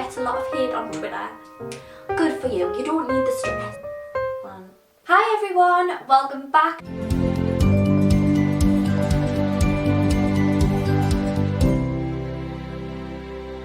gets a lot of hate on Twitter. Good for you, you don't need the stress. Hi everyone, welcome back.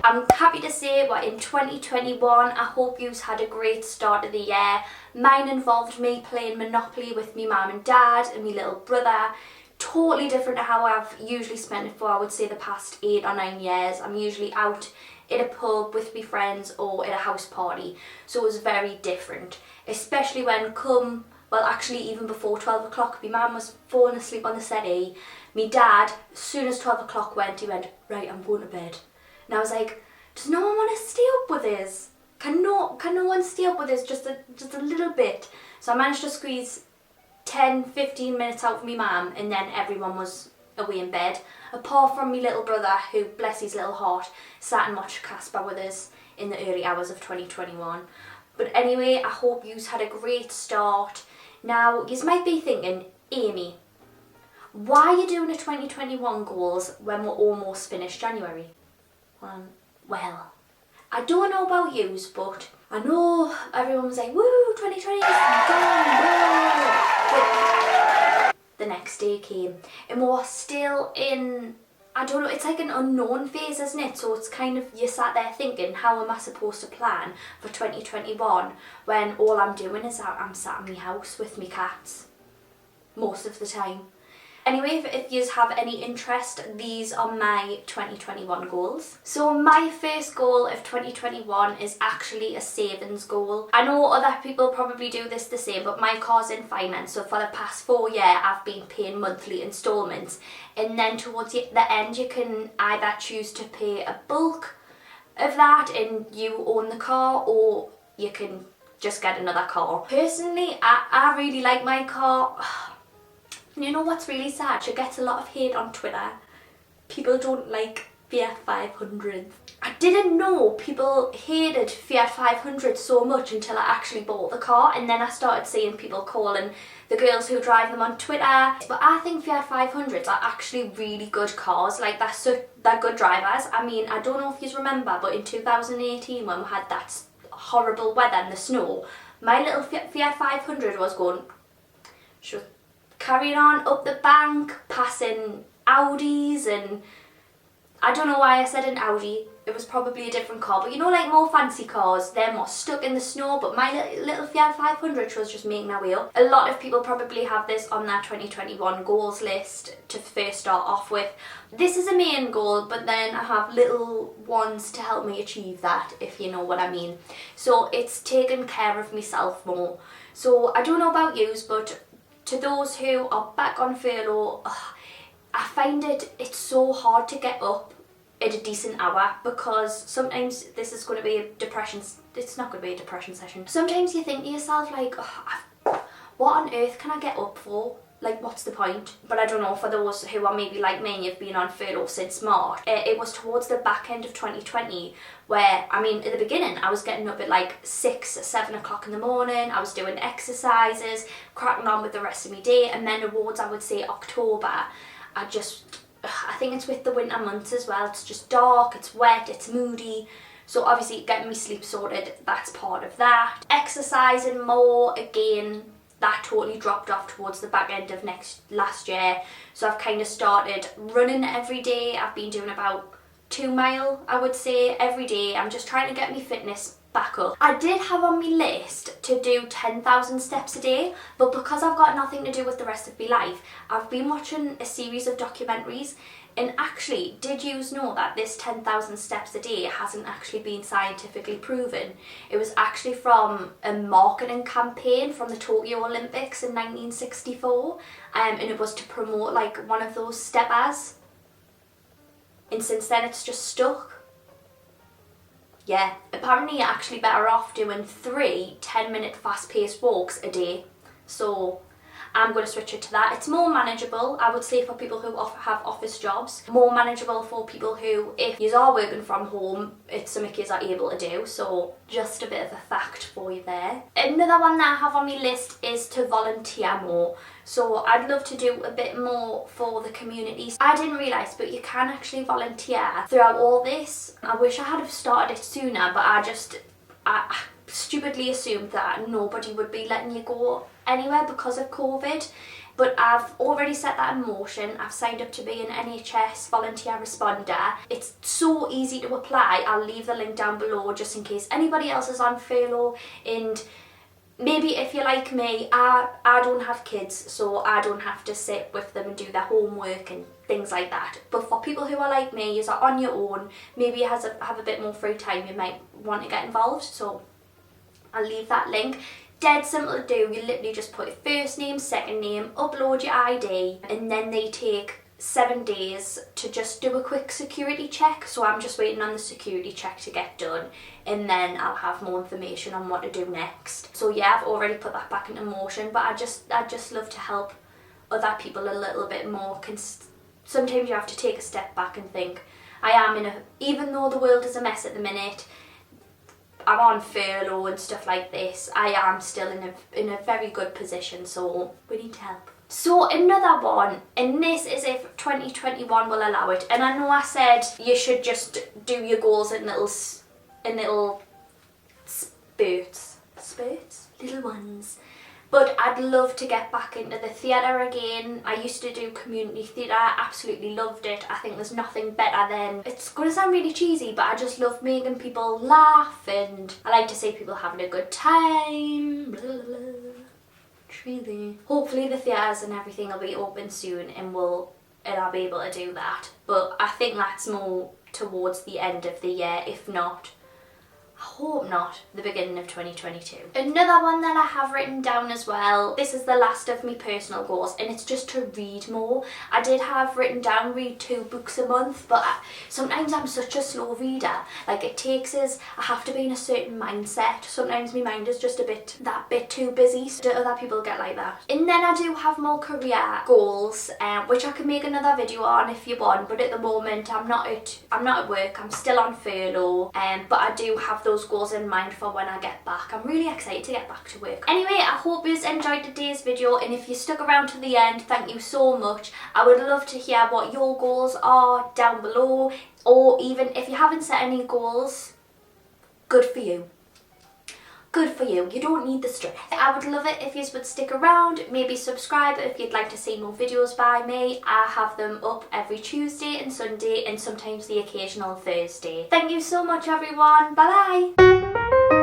I'm happy to say we're in 2021. I hope you've had a great start of the year. Mine involved me playing Monopoly with me mum and dad and my little brother. Totally different to how I've usually spent it for, I would say, the past 8 or 9 years. I'm usually out at a pub with my friends or at a house party. So it was very different, especially when even before 12 o'clock, my mum was falling asleep on the settee. My dad, as soon as 12 o'clock went, he went, right, I'm going to bed. And I was like, does no one want to stay up with us? Can no one stay up with us just a little bit? So I managed to squeeze 10-15 minutes out of my mum, and then everyone was away in bed. Apart from my little brother, who, bless his little heart, sat and watched Casper with us in the early hours of 2021. But anyway, I hope you've had a great start. Now, you might be thinking, Amy, why are you doing a 2021 goals when we're almost finished January? Well, I don't know about yous, but I know everyone was like, woo, 2020 is gone, woo. But the next day came and we're still in, I don't know, it's like an unknown phase, isn't it? So it's kind of, you sat there thinking, how am I supposed to plan for 2021 when all I'm doing is I'm sat in my house with my cats most of the time. Anyway, if you have any interest, these are my 2021 goals. So my first goal of 2021 is actually a savings goal. I know other people probably do this the same, but my car's in finance, so for the past 4 years I've been paying monthly instalments, and then towards the end you can either choose to pay a bulk of that and you own the car, or you can just get another car. Personally, I really like my car. You know what's really sad? She gets a lot of hate on Twitter. People don't like Fiat 500s. I didn't know people hated Fiat 500 so much until I actually bought the car, and then I started seeing people calling the girls who drive them on Twitter. But I think Fiat 500s are actually really good cars. Like, they're good drivers. I mean, I don't know if you remember, but in 2018 when we had that horrible weather and the snow, my little Fiat 500 was going, she was carrying on up the bank, passing Audis, and I don't know why I said an Audi. It was probably a different car, but you know, like more fancy cars, they're more stuck in the snow, but my little Fiat 500 was just making her way up. A lot of people probably have this on their 2021 goals list to first start off with. This is a main goal, but then I have little ones to help me achieve that, if you know what I mean. So it's taking care of myself more. So I don't know about yous, but to those who are back on furlough, I find it's so hard to get up at a decent hour, because sometimes this is going to be a depression, it's not going to be a depression session. Sometimes you think to yourself like, what on earth can I get up for? Like, what's the point? But I don't know, for those who are maybe like me and you've been on furlough since March, it was towards the back end of 2020 where, I mean, at the beginning I was getting up at like 7 o'clock in the morning, I was doing exercises, cracking on with the rest of my day, and then towards, I would say, October, I think it's with the winter months as well, it's just dark, it's wet, it's moody. So obviously getting me sleep sorted, that's part of that. Exercising more, again, that totally dropped off towards the back end of last year. So I've kind of started running every day. I've been doing about 2 miles, I would say, every day. I'm just trying to get my fitness back up. I did have on my list to do 10,000 steps a day, but because I've got nothing to do with the rest of my life, I've been watching a series of documentaries. And actually, did you know that this 10,000 steps a day hasn't actually been scientifically proven? It was actually from a marketing campaign from the Tokyo Olympics in 1964, and it was to promote like one of those steppers. And since then it's just stuck. Yeah, apparently you're actually better off doing 3 10-minute fast-paced walks a day. So I'm going to switch it to that. It's more manageable, I would say, for people who have office jobs. More manageable for people who, if you are working from home, it's something you are able to do. So just a bit of a fact for you there. Another one that I have on my list is to volunteer more. So I'd love to do a bit more for the community. I didn't realise, but you can actually volunteer throughout all this. I wish I had have started it sooner, but I stupidly assumed that nobody would be letting you go anywhere because of COVID. But I've already set that in motion. I've signed up to be an NHS volunteer responder. It's so easy to apply. I'll leave the link down below just in case anybody else is on furlough. And maybe if you're like me, I don't have kids, so I don't have to sit with them and do their homework and things like that. But for people who are like me, you are on your own, maybe you have a bit more free time, you might want to get involved. So I'll leave that link. Dead simple to do. You literally just put your first name, second name, upload your ID, and then they take 7 days to just do a quick security check. So I'm just waiting on the security check to get done, and then I'll have more information on what to do next. So yeah, I've already put that back into motion, but I just love to help other people a little bit more. Sometimes you have to take a step back and think, even though the world is a mess at the minute, I'm on furlough and stuff like this, I am still in a very good position, so we need help. So another one, and this is if 2021 will allow it, and I know I said you should just do your goals in little spurts, little ones. But I'd love to get back into the theatre again. I used to do community theatre, absolutely loved it. I think there's nothing better than, it's going to sound really cheesy, but I just love making people laugh, and I like to see people having a good time. Blah, blah, blah. Truly. Hopefully the theatres and everything will be open soon, and I'll be able to do that. But I think that's more towards the end of the year, if not, I hope not, the beginning of 2022. Another one that I have written down as well, this is the last of my personal goals, and it's just to read more. I did have written down read 2 books a month, but sometimes I'm such a slow reader. Like, I have to be in a certain mindset. Sometimes my mind is just that bit too busy, so other people get like that. And then I do have more career goals, which I can make another video on if you want, but at the moment I'm not at work, I'm still on furlough, but I do have those goals in mind for when I get back. I'm really excited to get back to work. Anyway, I hope you enjoyed today's video, and if you stuck around to the end, thank you so much. I would love to hear what your goals are down below, or even if you haven't set any goals, good for you. Good for you. You don't need the stress. I would love it if you would stick around, maybe subscribe if you'd like to see more videos by me. I have them up every Tuesday and Sunday, and sometimes the occasional Thursday. Thank you so much, everyone. Bye bye.